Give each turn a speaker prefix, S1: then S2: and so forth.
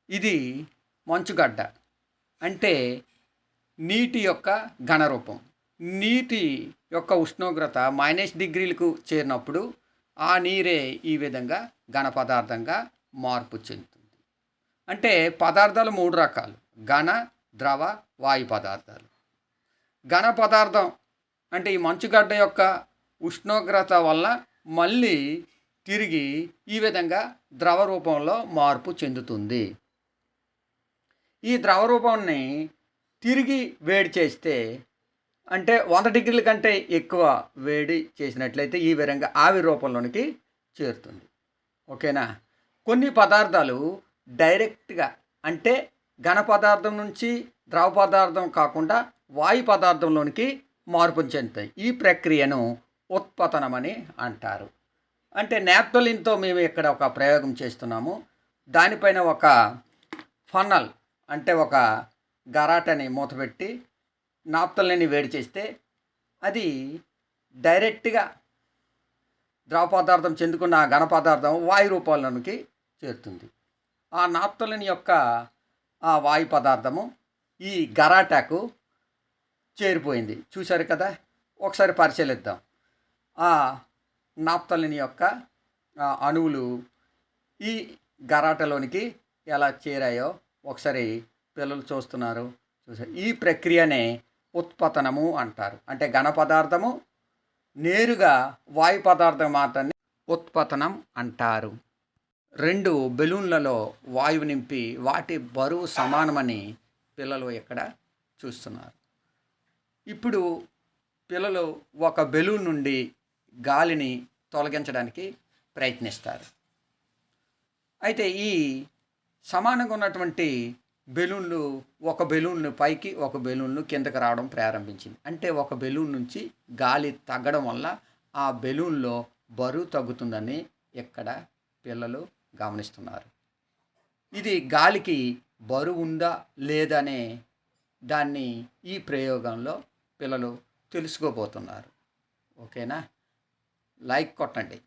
S1: ఇది మంచుగడ్డ అంటే నీటి యొక్క ఘనరూపం. నీటి యొక్క ఉష్ణోగ్రత -డిగ్రీలకు చేరినప్పుడు ఆ నీరే ఈ విధంగా ఘన పదార్థంగా మార్పు చెందుతుంది. అంటే పదార్థాలు 3 రకాలు: ఘన, ద్రవ, వాయు పదార్థాలు. ఘన పదార్థం అంటే ఈ మంచుగడ్డ యొక్క ఉష్ణోగ్రత వల్ల మళ్ళీ తిరిగి ఈ విధంగా ద్రవ రూపంలో మార్పు చెందుతుంది. ఈ ద్రవ రూపాన్ని తిరిగి వేడి చేస్తే, అంటే 100 డిగ్రీల కంటే ఎక్కువ వేడి చేసినట్లయితే ఈ విధంగా ఆవిరి రూపంలోనికి చేరుతుంది. ఓకేనా? కొన్ని పదార్థాలు డైరెక్ట్గా అంటే ఘన పదార్థం నుంచి ద్రవ పదార్థం కాకుండా వాయు పదార్థంలోనికి మార్పు చెందుతాయి. ఈ ప్రక్రియను ఉత్పతనమని అంటారు. అంటే నాప్థలిన్తో మేము ఇక్కడ ఒక ప్రయోగం చేస్తున్నాము. దానిపైన ఒక ఫన్నల్ అంటే ఒక గరాటని మూతపెట్టి నాప్థలిన్ని వేడి చేస్తే అది డైరెక్ట్గా ద్రవ పదార్థం చెందుకున్న ఆ ఘన పదార్థం వాయు రూపంలోనికి చేరుతుంది. ఆ నాప్థలిన్ యొక్క ఆ వాయు పదార్థము ఈ గరాటాకు చేరిపోయింది. చూశారు కదా? ఒకసారి పరిశీలిద్దాం. ఆ నాప్థలిన్ యొక్క అణువులు ఈ గరాటలోనికి ఎలా చేరాయో ఒకసారి పిల్లలు చూస్తున్నారు. చూసారు? ఈ ప్రక్రియనే ఉత్పతనము అంటారు. అంటే ఘన పదార్థము నేరుగా వాయు పదార్థం మాత్రాన్ని ఉత్పతనం అంటారు. 2 బెలూన్లలో వాయువు నింపి వాటి బరువు సమానమని పిల్లలు ఇక్కడ చూస్తున్నారు. ఇప్పుడు పిల్లలు ఒక బెలూన్ నుండి గాలిని తొలగించడానికి ప్రయత్నిస్తారు. అయితే ఈ సమానంగా ఉన్నటువంటి బెలూన్లు ఒక బెలూన్ను పైకి ఒక బెలూన్ను కిందకి రావడం ప్రారంభించింది. అంటే ఒక బెలూన్ నుంచి గాలి తగ్గడం వల్ల ఆ బెలూన్లో బరువు తగ్గుతుందని ఇక్కడ పిల్లలు గమనిస్తున్నారు. ఇది గాలికి బరువు ఉందా లేదనే దాన్ని ఈ ప్రయోగంలో పిల్లలు తెలుసుకోబోతున్నారు. ఓకేనా? లైక్ కొట్టండి.